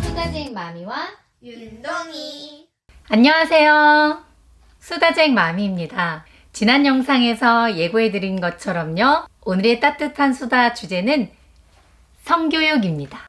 수다쟁 마미와 윤동이. 안녕하세요. 수다쟁 마미입니다. 지난 영상에서 예고해드린 것처럼요. 오늘의 따뜻한 수다 주제는 성교육입니다.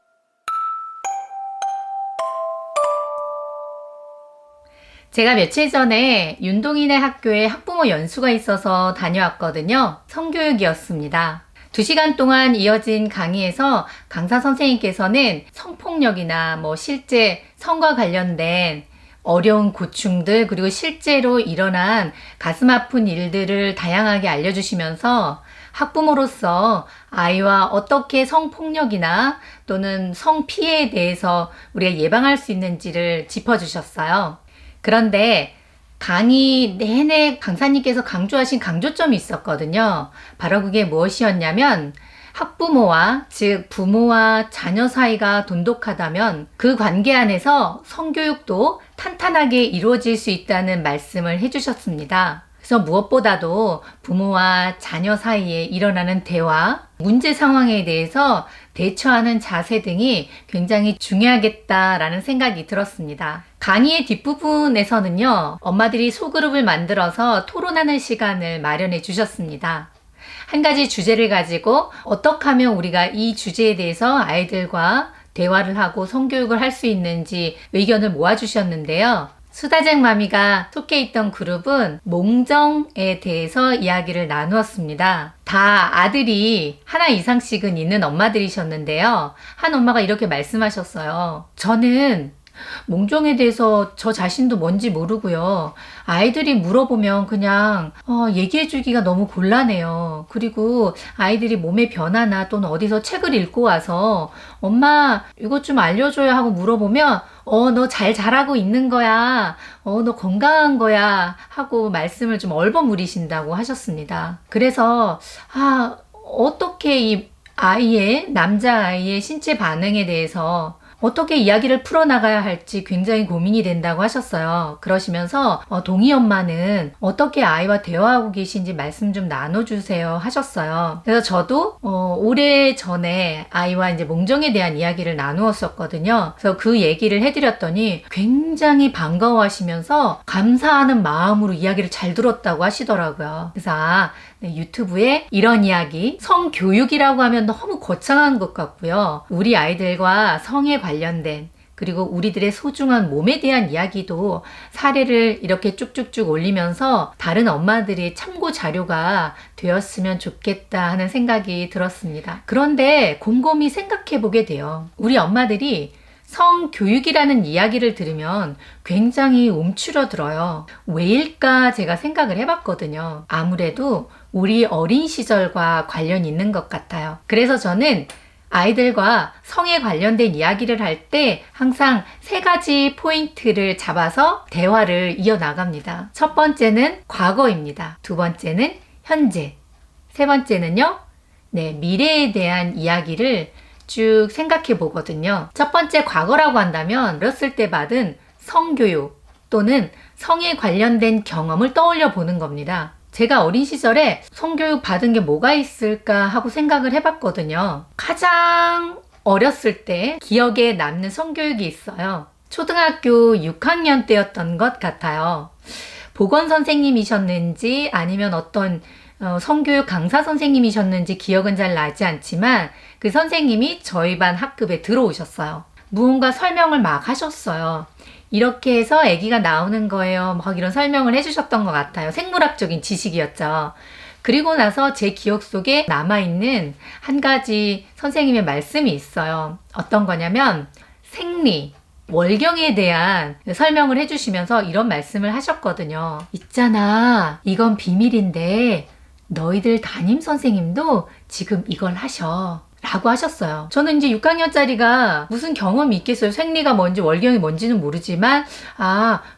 제가 며칠 전에 윤동이네 학교에 학부모 연수가 있어서 다녀왔거든요. 성교육이었습니다. 2시간 동안 이어진 강의에서 강사 선생님께서는 성폭력이나 실제 성과 관련된 어려운 고충들 그리고 실제로 일어난 가슴 아픈 일들을 다양하게 알려주시면서 학부모로서 아이와 어떻게 성폭력이나 또는 성피해에 대해서 우리가 예방할 수 있는지를 짚어주셨어요. 그런데 강의 내내 강사님께서 강조하신 강조점이 있었거든요. 바로 그게 무엇이었냐면 학부모와 즉 부모와 자녀 사이가 돈독하다면 그 관계 안에서 성교육도 탄탄하게 이루어질 수 있다는 말씀을 해주셨습니다. 그래서 무엇보다도 부모와 자녀 사이에 일어나는 대화, 문제 상황에 대해서 대처하는 자세 등이 굉장히 중요하겠다라는 생각이 들었습니다. 강의의 뒷부분에서는요, 엄마들이 소그룹을 만들어서 토론하는 시간을 마련해 주셨습니다. 한 가지 주제를 가지고 어떻게 하면 우리가 이 주제에 대해서 아이들과 대화를 하고 성교육을 할 수 있는지 의견을 모아주셨는데요. 수다쟁 마미가 속해 있던 그룹은 몽정에 대해서 이야기를 나누었습니다. 다 아들이 하나 이상씩은 있는 엄마들이셨는데요. 한 엄마가 이렇게 말씀하셨어요. 저는 몽정에 대해서 저 자신도 뭔지 모르고요. 아이들이 물어보면 그냥 얘기해주기가 너무 곤란해요. 그리고 아이들이 몸의 변화나 또는 어디서 책을 읽고 와서 엄마 이것 좀 알려줘요 하고 물어보면 너 잘 자라고 있는 거야. 너 건강한 거야 하고 말씀을 좀 얼버무리신다고 하셨습니다. 그래서 어떻게 이 아이의 남자아이의 신체 반응에 대해서 어떻게 이야기를 풀어나가야 할지 굉장히 고민이 된다고 하셨어요. 그러시면서 동희 엄마는 어떻게 아이와 대화하고 계신지 말씀 좀 나눠주세요 하셨어요. 그래서 저도 오래전에 아이와 이제 몽정에 대한 이야기를 나누었었거든요. 그래서 그 얘기를 해드렸더니 굉장히 반가워하시면서 감사하는 마음으로 이야기를 잘 들었다고 하시더라고요. 그래서 네, 유튜브에 이런 이야기, 성교육이라고 하면 너무 거창한 것 같고요. 우리 아이들과 성에 관련된 그리고 우리들의 소중한 몸에 대한 이야기도 사례를 이렇게 쭉쭉쭉 올리면서 다른 엄마들이 참고 자료가 되었으면 좋겠다 하는 생각이 들었습니다. 그런데 곰곰이 생각해 보게 돼요. 우리 엄마들이 성교육이라는 이야기를 들으면 굉장히 움츠러들어요. 왜일까 제가 생각을 해봤거든요. 아무래도 우리 어린 시절과 관련이 있는 것 같아요. 그래서 저는 아이들과 성에 관련된 이야기를 할 때 항상 3가지 포인트를 잡아서 대화를 이어나갑니다. 첫 번째는 과거입니다. 두 번째는 현재, 세 번째는요, 미래에 대한 이야기를 쭉 생각해 보거든요. 첫 번째 과거라고 한다면 어렸을 때 받은 성교육 또는 성에 관련된 경험을 떠올려 보는 겁니다. 제가 어린 시절에 성교육 받은 게 뭐가 있을까 하고 생각을 해봤거든요. 가장 어렸을 때 기억에 남는 성교육이 있어요. 초등학교 6학년 때였던 것 같아요. 보건 선생님이셨는지 아니면 어떤 성교육 강사 선생님이셨는지 기억은 잘 나지 않지만 그 선생님이 저희 반 학급에 들어오셨어요. 무언가 설명을 막 하셨어요. 이렇게 해서 아기가 나오는 거예요. 막 이런 설명을 해주셨던 것 같아요. 생물학적인 지식이었죠. 그리고 나서 제 기억 속에 남아있는 한 가지 선생님의 말씀이 있어요. 어떤 거냐면 생리, 월경에 대한 설명을 해주시면서 이런 말씀을 하셨거든요. 있잖아, 이건 비밀인데 너희들 담임 선생님도 지금 이걸 하셔 라고 하셨어요. 저는 이제 6학년짜리가 무슨 경험이 있겠어요. 생리가 뭔지 월경이 뭔지는 모르지만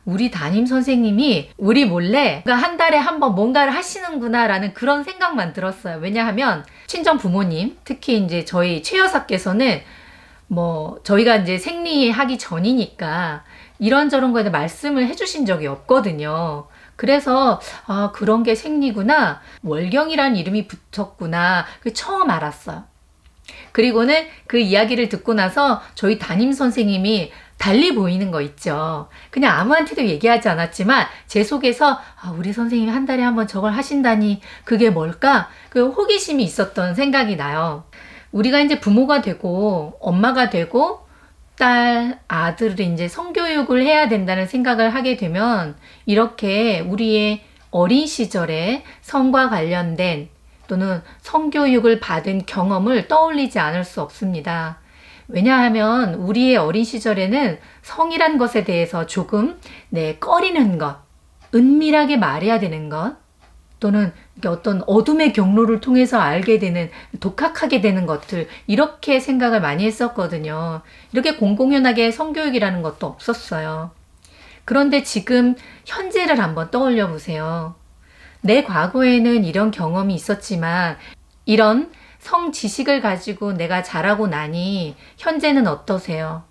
우리 담임 선생님이 우리 몰래 한 달에 한 번 뭔가를 하시는구나 라는 그런 생각만 들었어요. 왜냐하면 친정 부모님, 특히 이제 저희 최 여사께서는 저희가 이제 생리하기 전이니까 이런저런 거에 대해 말씀을 해주신 적이 없거든요. 그래서 그런 게 생리구나. 월경이란 이름이 붙었구나. 처음 알았어요. 그리고는 그 이야기를 듣고 나서 저희 담임 선생님이 달리 보이는 거 있죠. 그냥 아무한테도 얘기하지 않았지만 제 속에서 우리 선생님이 한 달에 한 번 저걸 하신다니 그게 뭘까? 그 호기심이 있었던 생각이 나요. 우리가 이제 부모가 되고 엄마가 되고 딸, 아들을 이제 성교육을 해야 된다는 생각을 하게 되면 이렇게 우리의 어린 시절에 성과 관련된 또는 성교육을 받은 경험을 떠올리지 않을 수 없습니다. 왜냐하면 우리의 어린 시절에는 성이란 것에 대해서 조금 꺼리는 것, 은밀하게 말해야 되는 것, 또는 어떤 어둠의 경로를 통해서 알게 되는, 독학하게 되는 것들, 이렇게 생각을 많이 했었거든요. 이렇게 공공연하게 성교육이라는 것도 없었어요. 그런데 지금 현재를 한번 떠올려 보세요. 내 과거에는 이런 경험이 있었지만 이런 성 지식을 가지고 내가 자라고 나니 현재는 어떠세요?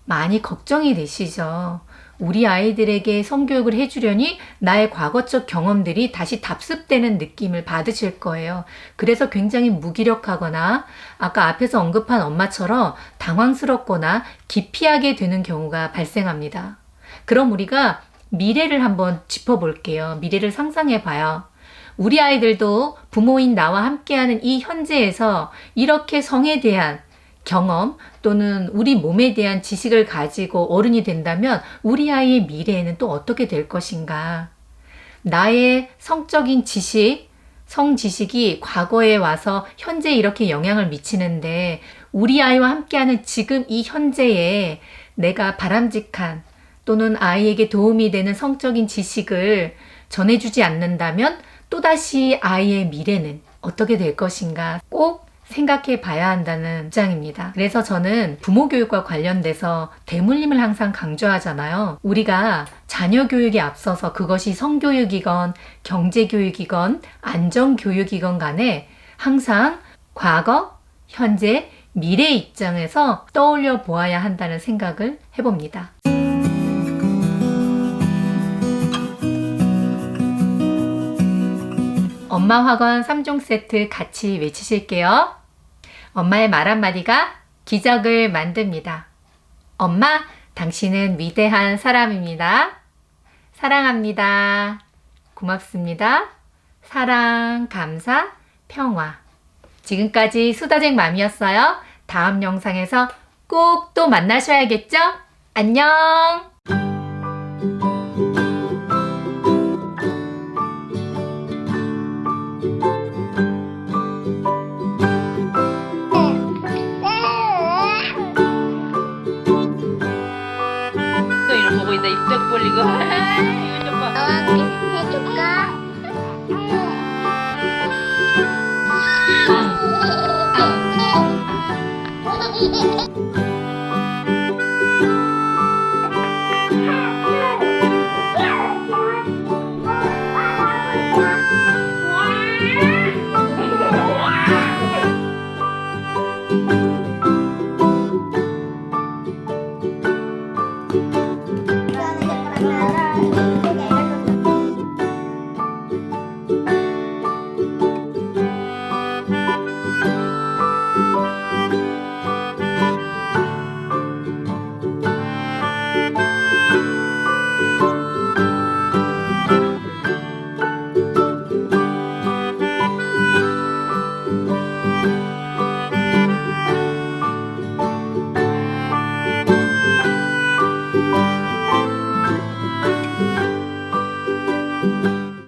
많이 걱정이 되시죠? 우리 아이들에게 성교육을 해주려니 나의 과거적 경험들이 다시 답습되는 느낌을 받으실 거예요. 그래서 굉장히 무기력하거나 아까 앞에서 언급한 엄마처럼 당황스럽거나 기피하게 되는 경우가 발생합니다. 그럼 우리가 미래를 한번 짚어볼게요. 미래를 상상해 봐요. 우리 아이들도 부모인 나와 함께하는 이 현재에서 이렇게 성에 대한 경험 또는 우리 몸에 대한 지식을 가지고 어른이 된다면 우리 아이의 미래에는 또 어떻게 될 것인가? 나의 성적인 지식, 성지식이 과거에 와서 현재 이렇게 영향을 미치는데 우리 아이와 함께하는 지금 이 현재에 내가 바람직한 또는 아이에게 도움이 되는 성적인 지식을 전해주지 않는다면 또다시 아이의 미래는 어떻게 될 것인가 꼭 생각해 봐야 한다는 입장입니다. 그래서 저는 부모 교육과 관련돼서 대물림을 항상 강조하잖아요. 우리가 자녀 교육에 앞서서 그것이 성교육이건 경제교육이건 안전교육이건 간에 항상 과거, 현재, 미래 입장에서 떠올려 보아야 한다는 생각을 해봅니다. 엄마 학원 3종 세트 같이 외치실게요. 엄마의 말 한마디가 기적을 만듭니다. 엄마, 당신은 위대한 사람입니다. 사랑합니다. 고맙습니다. 사랑, 감사, 평화. 지금까지 수다쟁 맘이었어요. 다음 영상에서 꼭 또 만나셔야겠죠? 안녕!